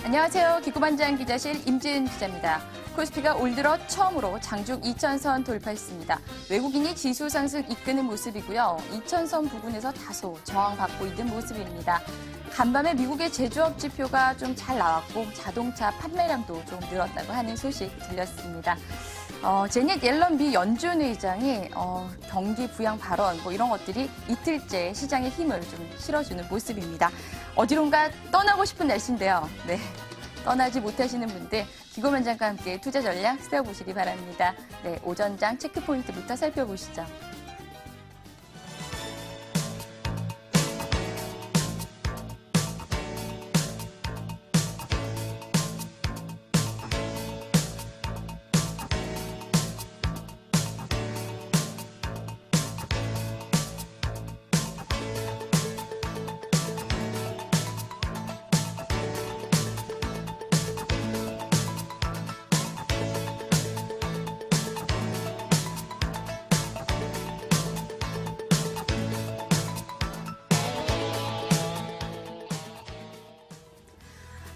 안녕하세요. 기고반장 기자실 임지은 기자입니다. 코스피가 올 들어 처음으로 장중 2,000선 돌파했습니다. 외국인이 지수 상승 이끄는 모습이고요. 2,000선 부근에서 다소 저항받고 있는 모습입니다. 간밤에 미국의 제조업 지표가 좀 잘 나왔고 자동차 판매량도 좀 늘었다고 하는 소식 들렸습니다. 제닛 옐런 미 연준 의장이 경기 부양 발언 이런 것들이 이틀째 시장의 힘을 좀 실어주는 모습입니다. 어디론가 떠나고 싶은 날씨인데요. 네, 떠나지 못하시는 분들 기고반장과 함께 투자 전략 세워보시기 바랍니다. 네, 오전장 체크포인트부터 살펴보시죠.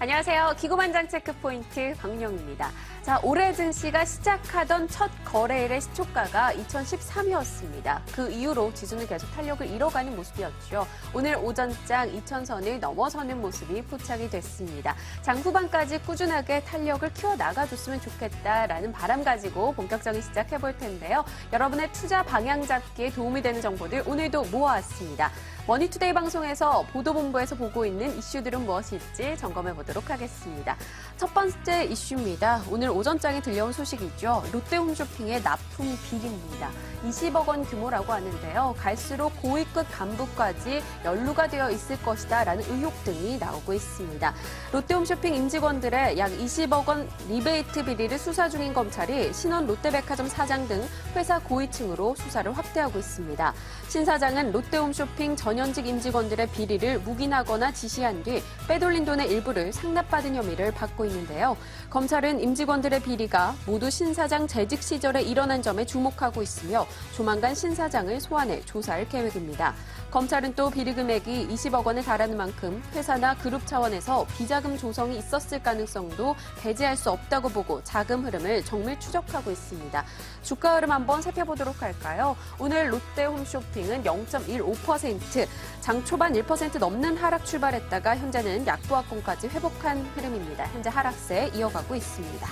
안녕하세요. 기고반장 체크포인트 박민영입니다. 자, 올해 증시가 시작하던 첫 거래일의 시초가가 2013이었습니다. 그 이후로 지수는 계속 탄력을 잃어가는 모습이었죠. 오늘 오전장 2,000선을 넘어서는 모습이 포착이 됐습니다. 장 후반까지 꾸준하게 탄력을 키워나가줬으면 좋겠다라는 바람 가지고 본격적인 시작해볼 텐데요. 여러분의 투자 방향 잡기에 도움이 되는 정보들 오늘도 모아왔습니다. 머니투데이 방송에서 보도본부에서 보고 있는 이슈들은 무엇일지 점검해 보도록 하겠습니다. 첫 번째 이슈입니다. 오늘 오전장에 들려온 소식이죠. 롯데홈쇼핑의 납품 비리입니다. 20억 원 규모라고 하는데요. 갈수록 고위급 간부까지 연루가 되어 있을 것이다라는 의혹 등이 나오고 있습니다. 롯데홈쇼핑 임직원들의 약 20억 원 리베이트 비리를 수사 중인 검찰이 신원 롯데백화점 사장 등 회사 고위층으로 수사를 확대하고 있습니다. 신 사장은 롯데홈쇼핑 전현직 임직원들의 비리를 묵인하거나 지시한 뒤 빼돌린 돈의 일부를 상납받은 혐의를 받고 있는데요. 검찰은 임직원들의 비리가 모두 신 사장 재직 시절에 일어난 점에 주목하고 있으며 조만간 신 사장을 소환해 조사할 계획입니다. 검찰은 또 비리 금액이 20억 원에 달하는 만큼 회사나 그룹 차원에서 비자금 조성이 있었을 가능성도 배제할 수 없다고 보고 자금 흐름을 정밀 추적하고 있습니다. 주가 흐름 한번 살펴보도록 할까요? 오늘 롯데홈쇼핑은 0.15%, 장 초반 1% 넘는 하락 출발했다가 현재는 약보합권까지 회복한 흐름입니다. 현재 하락세 이어가고 있습니다.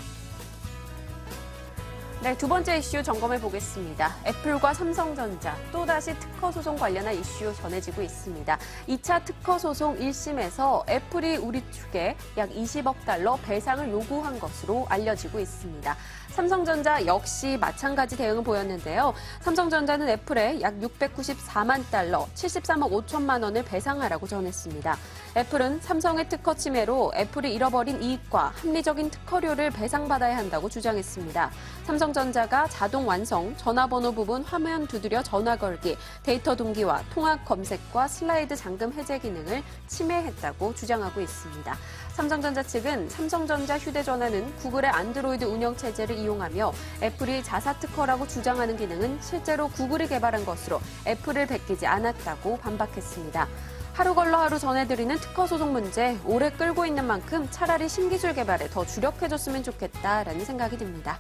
네, 두 번째 이슈 점검해 보겠습니다. 애플과 삼성전자, 또다시 특허 소송 관련한 이슈 전해지고 있습니다. 2차 특허 소송 1심에서 애플이 우리 측에 약 20억 달러 배상을 요구한 것으로 알려지고 있습니다. 삼성전자 역시 마찬가지 대응을 보였는데요. 삼성전자는 애플에 약 694만 달러, 73억 5천만 원을 배상하라고 전했습니다. 애플은 삼성의 특허 침해로 애플이 잃어버린 이익과 합리적인 특허료를 배상받아야 한다고 주장했습니다. 삼성전자가 자동 완성, 전화번호 부분 화면 두드려 전화 걸기, 데이터 동기화, 통합 검색과 슬라이드 잠금 해제 기능을 침해했다고 주장하고 있습니다. 삼성전자 측은 삼성전자 휴대전화는 구글의 안드로이드 운영체제를 이용하며 애플이 자사특허라고 주장하는 기능은 실제로 구글이 개발한 것으로 애플을 베끼지 않았다고 반박했습니다. 하루 걸러 하루 전해드리는 특허 소송 문제 오래 끌고 있는 만큼 차라리 신기술 개발에 더 주력해줬으면 좋겠다라는 생각이 듭니다.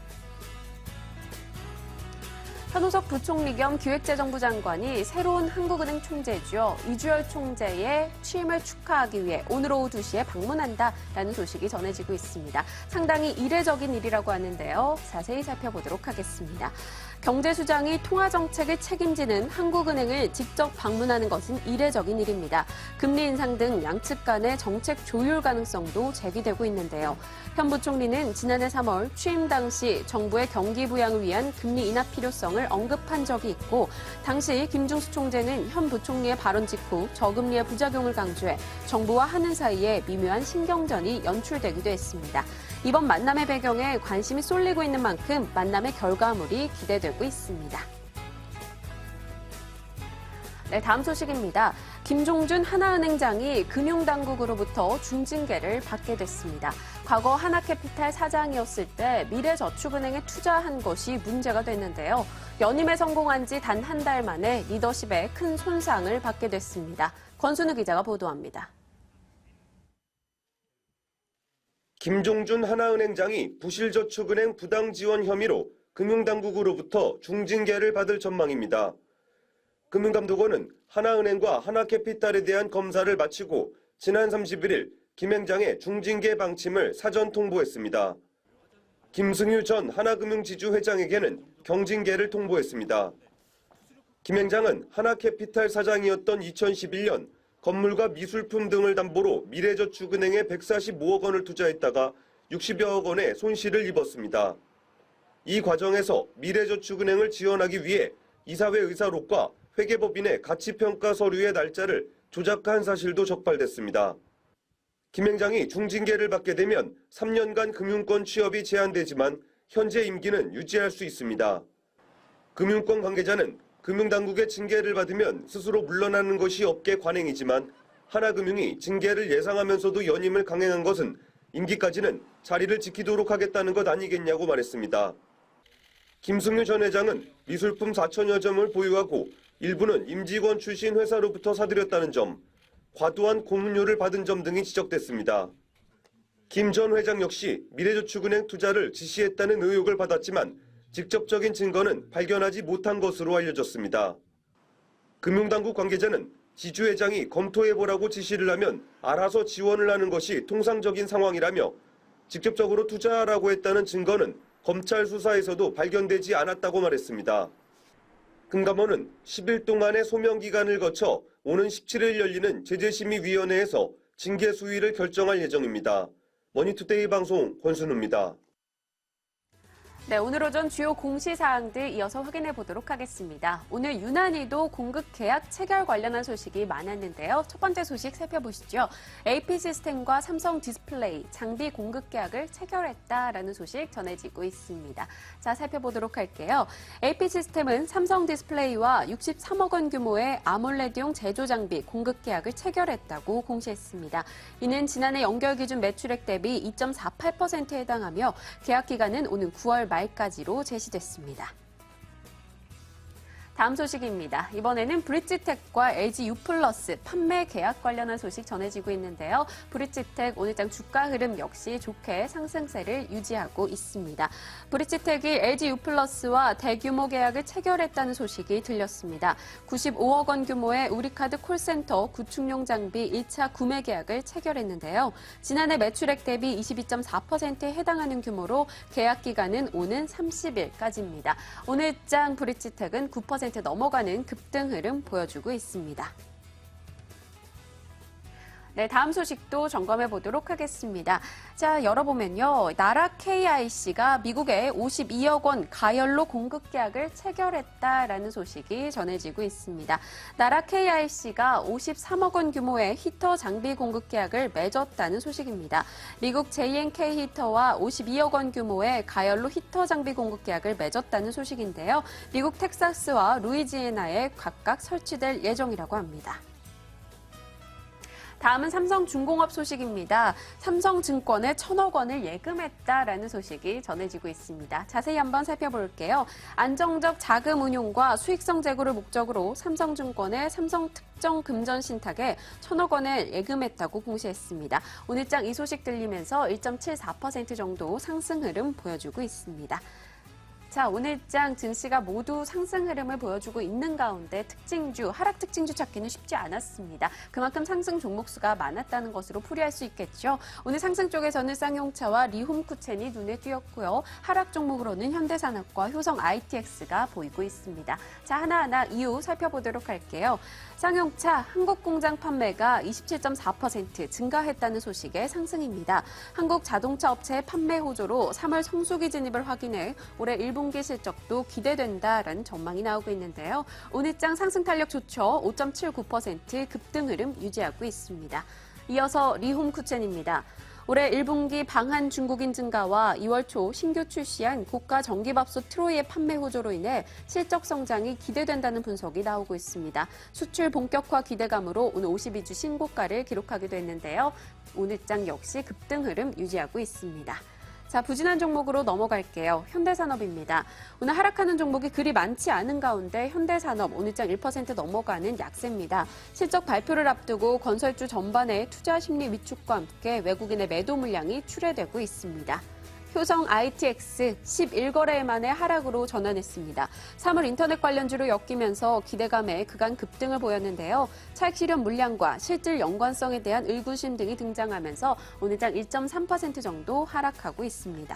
현우석 부총리 겸 기획재정부 장관이 새로운 한국은행 총재죠. 이주열 총재의 취임을 축하하기 위해 오늘 오후 2시에 방문한다라는 소식이 전해지고 있습니다. 상당히 이례적인 일이라고 하는데요. 자세히 살펴보도록 하겠습니다. 경제수장이 통화정책을 책임지는 한국은행을 직접 방문하는 것은 이례적인 일입니다. 금리 인상 등 양측 간의 정책 조율 가능성도 제기되고 있는데요. 현 부총리는 지난해 3월 취임 당시 정부의 경기 부양을 위한 금리 인하 필요성을 언급한 적이 있고 당시 김중수 총재는 현 부총리의 발언 직후 저금리의 부작용을 강조해 정부와 하는 사이에 미묘한 신경전이 연출되기도 했습니다. 이번 만남의 배경에 관심이 쏠리고 있는 만큼 만남의 결과물이 기대되고 있습니다. 네, 다음 소식입니다. 김종준 하나은행장이 금융당국으로부터 중징계를 받게 됐습니다. 과거 하나캐피탈 사장이었을 때 미래저축은행에 투자한 것이 문제가 됐는데요. 연임에 성공한 지 단 한 달 만에 리더십에 큰 손상을 받게 됐습니다. 권순우 기자가 보도합니다. 김종준 하나은행장이 부실저축은행 부당 지원 혐의로 금융당국으로부터 중징계를 받을 전망입니다. 금융감독원은 하나은행과 하나캐피탈에 대한 검사를 마치고 지난 31일 김 행장의 중징계 방침을 사전 통보했습니다. 김승유 전 하나금융지주 회장에게는 경징계를 통보했습니다. 김 행장은 하나캐피탈 사장이었던 2011년 건물과 미술품 등을 담보로 미래저축은행에 145억 원을 투자했다가 60여억 원의 손실을 입었습니다. 이 과정에서 미래저축은행을 지원하기 위해 이사회 의사록과 회계법인의 가치평가 서류의 날짜를 조작한 사실도 적발됐습니다. 김 행장이 중징계를 받게 되면 3년간 금융권 취업이 제한되지만 현재 임기는 유지할 수 있습니다. 금융권 관계자는 금융당국의 징계를 받으면 스스로 물러나는 것이 업계 관행이지만 하나금융이 징계를 예상하면서도 연임을 강행한 것은 임기까지는 자리를 지키도록 하겠다는 것 아니겠냐고 말했습니다. 김승유 전 회장은 미술품 4천여 점을 보유하고 일부는 임직원 출신 회사로부터 사들였다는 점, 과도한 고문료를 받은 점 등이 지적됐습니다. 김 전 회장 역시 미래저축은행 투자를 지시했다는 의혹을 받았지만 직접적인 증거는 발견하지 못한 것으로 알려졌습니다. 금융당국 관계자는 지주 회장이 검토해보라고 지시를 하면 알아서 지원을 하는 것이 통상적인 상황이라며 직접적으로 투자하라고 했다는 증거는 검찰 수사에서도 발견되지 않았다고 말했습니다. 금감원은 10일 동안의 소명 기간을 거쳐 오는 17일 열리는 제재심의위원회에서 징계 수위를 결정할 예정입니다. 머니투데이 방송 권순우입니다. 네, 오늘 오전 주요 공시사항들 이어서 확인해 보도록 하겠습니다. 오늘 유난히도 공급 계약 체결 관련한 소식이 많았는데요. 첫 번째 소식 살펴보시죠. AP시스템과 삼성 디스플레이 장비 공급 계약을 체결했다라는 소식 전해지고 있습니다. 자, 살펴보도록 할게요. AP시스템은 삼성 디스플레이와 63억 원 규모의 아몰레드용 제조 장비 공급 계약을 체결했다고 공시했습니다. 이는 지난해 연결 기준 매출액 대비 2.48%에 해당하며 계약 기간은 오는 9월 말까지로 제시됐습니다. 다음 소식입니다. 이번에는 브릿지텍과 LG U+ 판매 계약 관련한 소식 전해지고 있는데요. 브릿지텍 오늘장 주가 흐름 역시 좋게 상승세를 유지하고 있습니다. 브릿지텍이 LG U+와 대규모 계약을 체결했다는 소식이 들렸습니다. 95억 원 규모의 우리카드 콜센터 구축용 장비 1차 구매 계약을 체결했는데요. 지난해 매출액 대비 22.4%에 해당하는 규모로 계약 기간은 오는 30일까지입니다. 오늘장 브릿지텍은 9% 넘어가는 급등 흐름 보여주고 있습니다. 네, 다음 소식도 점검해 보도록 하겠습니다. 자, 열어보면요. 나라 KIC가 미국에 52억 원 가열로 공급 계약을 체결했다라는 소식이 전해지고 있습니다. 나라 KIC가 53억 원 규모의 히터 장비 공급 계약을 맺었다는 소식입니다. 미국 JNK 히터와 52억 원 규모의 가열로 히터 장비 공급 계약을 맺었다는 소식인데요. 미국 텍사스와 루이지애나에 각각 설치될 예정이라고 합니다. 다음은 삼성중공업 소식입니다. 삼성증권에 1,000억 원을 예금했다라는 소식이 전해지고 있습니다. 자세히 한번 살펴볼게요. 안정적 자금 운용과 수익성 제고를 목적으로 삼성증권에 삼성특정 금전 신탁에 1,000억 원을 예금했다고 공시했습니다. 오늘장 이 소식 들리면서 1.74% 정도 상승 흐름 보여주고 있습니다. 자, 오늘장 증시가 모두 상승 흐름을 보여주고 있는 가운데 특징주, 하락 특징주 찾기는 쉽지 않았습니다. 그만큼 상승 종목 수가 많았다는 것으로 풀이할 수 있겠죠. 오늘 상승 쪽에서는 쌍용차와 리홈쿠첸이 눈에 띄었고요. 하락 종목으로는 현대산업과 효성 ITX가 보이고 있습니다. 자, 하나하나 이유 살펴보도록 할게요. 쌍용차 한국공장 판매가 27.4% 증가했다는 소식의 상승입니다. 한국 자동차 업체의 판매 호조로 3월 성수기 진입을 확인해 올해 1분기 실적도 기대된다라는 전망이 나오고 있는데요. 오늘장 상승 탄력 좋죠. 5.79% 급등 흐름 유지하고 있습니다. 이어서 리홈쿠첸입니다. 올해 1분기 방한 중국인 증가와 2월 초 신규 출시한 고가 전기밥솥 트로이의 판매 호조로 인해 실적 성장이 기대된다는 분석이 나오고 있습니다. 수출 본격화 기대감으로 오늘 52주 신고가를 기록하기도 했는데요. 오늘장 역시 급등 흐름 유지하고 있습니다. 자, 부진한 종목으로 넘어갈게요. 현대산업입니다. 오늘 하락하는 종목이 그리 많지 않은 가운데 현대산업 오늘장 1% 넘어가는 약세입니다. 실적 발표를 앞두고 건설주 전반의 투자 심리 위축과 함께 외국인의 매도 물량이 출회되고 있습니다. 효성 ITX 11거래 만에 하락으로 전환했습니다. 3월 인터넷 관련주로 엮이면서 기대감에 그간 급등을 보였는데요. 차익 실현 물량과 실질 연관성에 대한 의구심 등이 등장하면서 오늘장 1.3% 정도 하락하고 있습니다.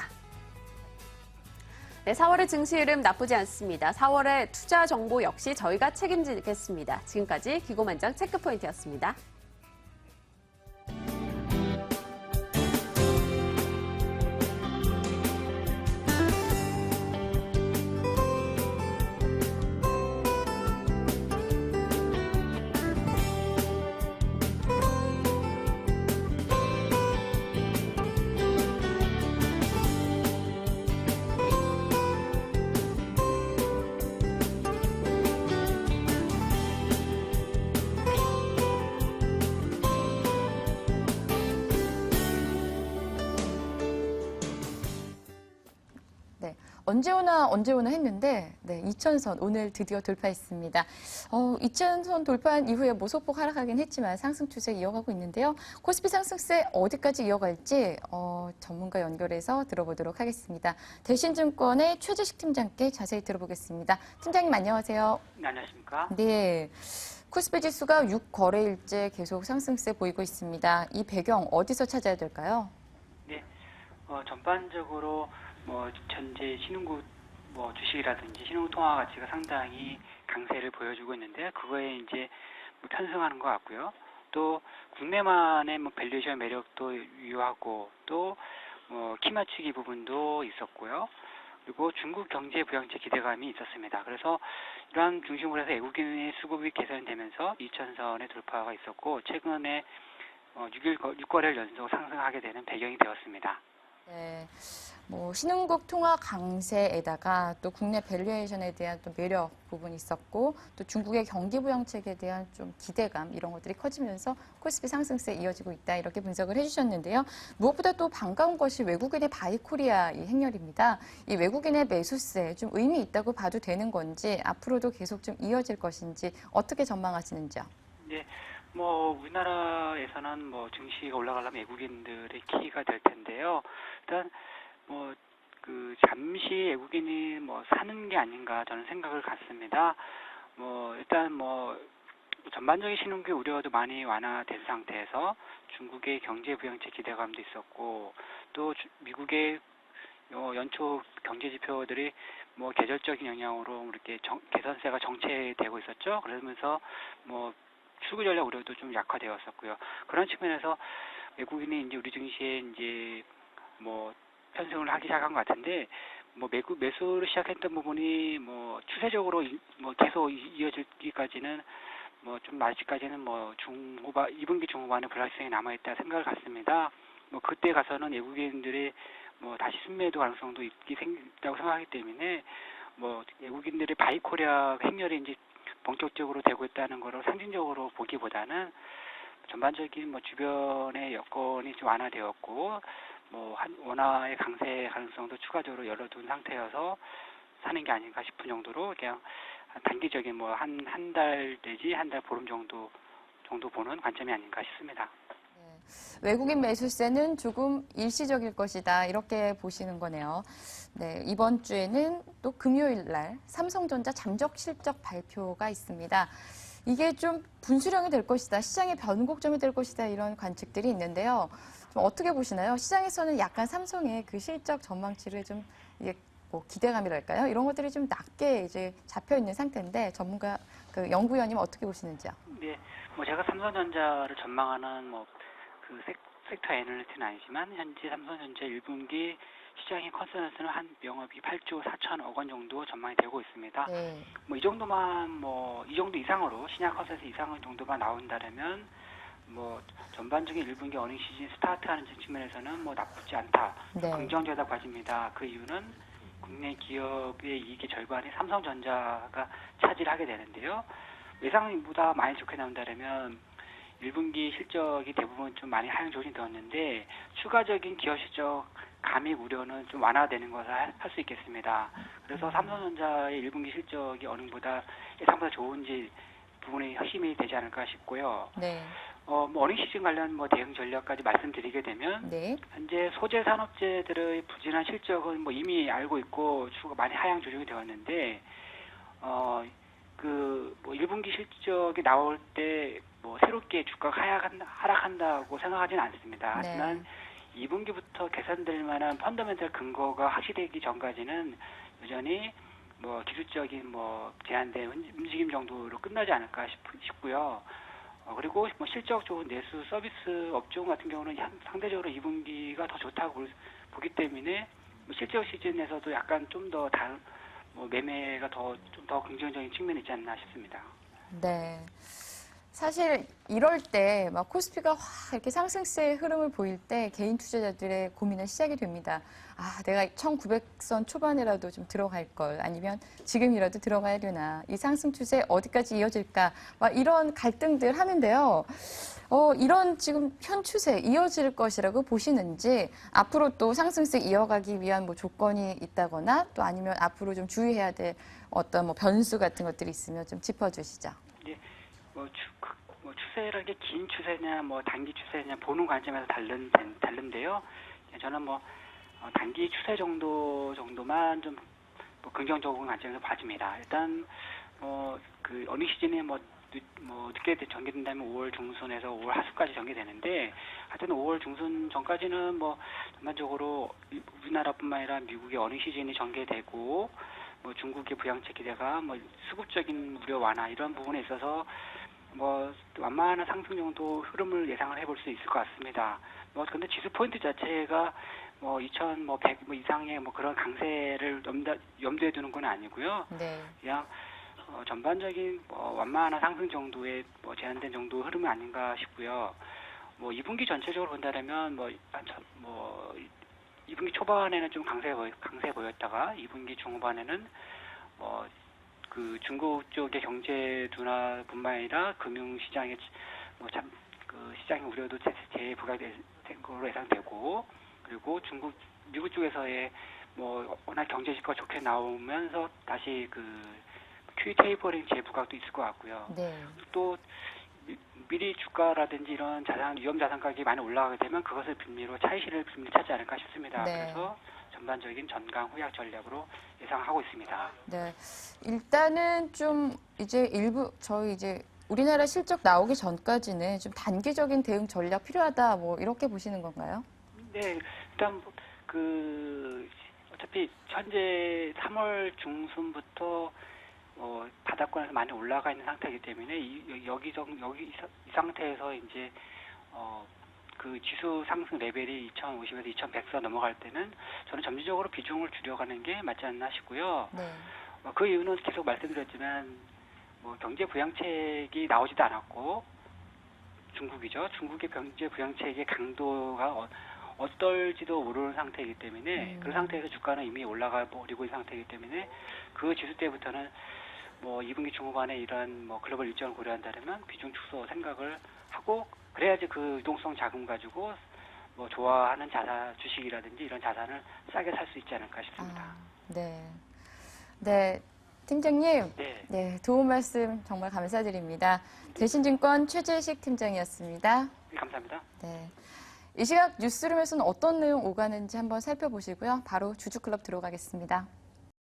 네, 4월의 증시 흐름 나쁘지 않습니다. 4월의 투자 정보 역시 저희가 책임지겠습니다. 지금까지 기고만장 체크포인트였습니다. 언제 오나 했는데 2,000선 오늘 드디어 돌파했습니다. 2,000선 돌파한 이후에 소폭 하락하긴 했지만 상승 추세 이어가고 있는데요. 코스피 상승세 어디까지 이어갈지 전문가 연결해서 들어보도록 하겠습니다. 대신증권의 최재식 팀장께 자세히 들어보겠습니다. 팀장님 안녕하세요. 네, 안녕하십니까? 네. 코스피 지수가 6거래일째 계속 상승세 보이고 있습니다. 이 배경 어디서 찾아야 될까요? 네, 전반적으로 현재 신흥국 주식이라든지 신흥국 통화 가치가 상당히 강세를 보여주고 있는데 그거에 이제 편승하는 것 같고요. 또 국내만의 밸류에이션 매력도 유효하고 또 키 맞추기 부분도 있었고요. 그리고 중국 경제 부양책 기대감이 있었습니다. 그래서 이러한 중심으로 해서 외국인의 수급이 개선되면서 2,000선의 돌파가 있었고 최근에 6거래를 연속 상승하게 되는 배경이 되었습니다. 네. 신흥국 통화 강세에다가 또 국내 밸류에이션에 대한 또 매력 부분이 있었고 또 중국의 경기 부양책에 대한 좀 기대감 이런 것들이 커지면서 코스피 상승세 이어지고 있다 이렇게 분석을 해주셨는데요. 무엇보다 또 반가운 것이 외국인의 바이코리아 이 행렬입니다. 이 외국인의 매수세 좀 의미 있다고 봐도 되는 건지 앞으로도 계속 좀 이어질 것인지 어떻게 전망하시는지요? 네. 우리나라에서는 증시가 올라가려면 외국인들의 키가 될 텐데요. 일단 잠시 외국인이 사는 게 아닌가 저는 생각을 갖습니다. 일단 전반적인 신흥국 우려도 많이 완화된 상태에서 중국의 경제 부양책 기대감도 있었고 또 미국의 연초 경제 지표들이 계절적인 영향으로 이렇게 개선세가 정체되고 있었죠. 그러면서 출구 전략 우려도 좀 약화되었었고요. 그런 측면에서 외국인이 이제 우리 증시에 이제 편승을 하기 시작한 것 같은데 매수를 시작했던 부분이 추세적으로 계속 이어지기까지는 좀 아직까지는 중후반 2분기 중후반에 불확실성이 남아있다 생각을 갖습니다. 그때 가서는 외국인들의 다시 순매도 가능성도 있다고 생각하기 때문에 외국인들의 바이코리아 행렬이 이제 본격적으로 되고 있다는 것을 상징적으로 보기보다는 전반적인 주변의 여건이 좀 완화되었고 원화의 강세 가능성도 추가적으로 열어둔 상태여서 사는 게 아닌가 싶은 정도로 그냥 단기적인 한 달 내지 한 달 보름 정도 보는 관점이 아닌가 싶습니다. 외국인 매수세는 조금 일시적일 것이다 이렇게 보시는 거네요. 네, 이번 주에는 또 금요일 날 삼성전자 잠적 실적 발표가 있습니다. 이게 좀 분수령이 될 것이다, 시장의 변곡점이 될 것이다 이런 관측들이 있는데요. 좀 어떻게 보시나요? 시장에서는 약간 삼성의 그 실적 전망치를 좀 이게 기대감이랄까요? 이런 것들이 좀 낮게 이제 잡혀 있는 상태인데 전문가 연구위원님 어떻게 보시는지요? 네, 제가 삼성전자를 전망하는 섹터 애널리스트는 아니지만 현재 삼성전자 1분기 시장의 컨센서스는 한 영업이 8조 4천억 원 정도 전망이 되고 있습니다. 네. 이 정도만 이 정도 이상으로 시장 컨센서스 이상 정도만 나온다면 전반적인 1분기 어닝 시즌 스타트하는 측면에서는 나쁘지 않다. 네. 긍정적이다 봐집니다. 그 이유는 국내 기업의 이익의 절반이 삼성전자가 차지하게 되는데요. 예상보다 많이 좋게 나온다면 1분기 실적이 대부분 좀 많이 하향 조정이 되었는데 추가적인 기업 실적 감익 우려는 좀 완화되는 것을 할 수 있겠습니다. 그래서 삼성전자의 1분기 실적이 어닝보다 예상보다 좋은지 부분이 힘이 되지 않을까 싶고요. 네. 뭐 어닝 시즌 관련 뭐 대응 전략까지 말씀드리게 되면 네. 현재 소재 산업재들의 부진한 실적은 뭐 이미 알고 있고 추가 많이 하향 조정이 되었는데 그 뭐 1분기 실적이 나올 때 뭐 새롭게 주가가 하락한다고 생각하지는 않습니다. 네. 하지만 2분기부터 개선될 만한 펀더멘털 근거가 확실되기 전까지는 여전히 뭐 기술적인 뭐 제한된 움직임 정도로 끝나지 않을까 싶고요. 그리고 뭐 실적 좋은 내수 서비스 업종 같은 경우는 상대적으로 2분기가 더 좋다고 보기 때문에 뭐 실적 시즌에서도 약간 좀 더 뭐 매매가 좀 더 긍정적인 측면이 있지 않나 싶습니다. 네. 사실 이럴 때 막 코스피가 확 이렇게 상승세의 흐름을 보일 때 개인 투자자들의 고민은 시작이 됩니다. 아, 내가 1900선 초반이라도 좀 들어갈 걸 아니면 지금이라도 들어가야 되나. 이 상승 추세 어디까지 이어질까. 막 이런 갈등들 하는데요. 이런 지금 현 추세 이어질 것이라고 보시는지 앞으로 또 상승세 이어가기 위한 뭐 조건이 있다거나 또 아니면 앞으로 좀 주의해야 될 어떤 뭐 변수 같은 것들이 있으면 좀 짚어주시죠. 예, 뭐 추세라는 게 긴 추세냐, 뭐 단기 추세냐 보는 관점에서 다른데요. 저는 뭐 단기 추세 정도만 좀 뭐 긍정적인 관점에서 봐줍니다. 일단 그 어느 시즌에 뭐 늦게 전개된다면 5월 중순에서 5월 하순까지 전개되는데 하여튼 5월 중순 전까지는 뭐 전반적으로 우리나라뿐만 아니라 미국의 어느 시즌이 전개되고 뭐 중국의 부양책 기대가 뭐 수급적인 우려 완화 이런 부분에 있어서 뭐 완만한 상승 정도 흐름을 예상을 해볼 수 있을 것 같습니다. 뭐 근데 지수 포인트 자체가 뭐 2,100 뭐 이상의 뭐 그런 강세를 염두에 두는 건 아니고요. 네. 그냥 전반적인 완만한 상승 정도의 뭐 제한된 정도 흐름이 아닌가 싶고요. 뭐 2분기 전체적으로 본다면 뭐 2분기 초반에는 좀 강세 보였다가 2분기 중후반에는 그 중국 쪽의 경제 둔화뿐만 아니라 금융 시장의 그 시장의 우려도 재부각된 걸로 예상되고 그리고 미국 쪽에서의 뭐 워낙 경제 지표가 좋게 나오면서 다시 그 QE 테이퍼링 재부각도 있을 것 같고요. 네. 또 미리 주가라든지 이런 위험 자산 가격이 많이 올라가게 되면 그것을 빌미로 차익실을 빌미로 찾지 않을까 싶습니다. 네. 그래서 전반적인 전강 후약 전략으로 예상하고 있습니다. 네. 일단은 좀 이제 저희 이제 우리나라 실적 나오기 전까지는 좀 단기적인 대응 전략 필요하다 뭐 이렇게 보시는 건가요? 네. 일단 어차피 현재 3월 중순부터 바닥권에서 많이 올라가 있는 상태이기 때문에 이 상태에서 이제 그 지수 상승 레벨이 2050에서 2100선 넘어갈 때는 저는 점진적으로 비중을 줄여가는 게 맞지 않나 싶고요. 네. 그 이유는 계속 말씀드렸지만 뭐 경제 부양책이 나오지도 않았고 중국의 경제 부양책의 강도가 어떨지도 모르는 상태이기 때문에 그 상태에서 주가는 이미 올라가 버리고 있는 상태이기 때문에 그 지수 때부터는 뭐 2분기 중후반에 이러한 뭐 글로벌 일정을 고려한다면 비중 축소 생각을 하고 그래야지 그 유동성 자금 가지고 뭐 좋아하는 주식이라든지 이런 자산을 싸게 살 수 있지 않을까 싶습니다. 네. 네. 팀장님. 네. 네. 도움 말씀 정말 감사드립니다. 대신증권 최재식 팀장이었습니다. 네, 감사합니다. 네. 이 시각 뉴스룸에서는 어떤 내용 오가는지 한번 살펴보시고요. 바로 주주클럽 들어가겠습니다.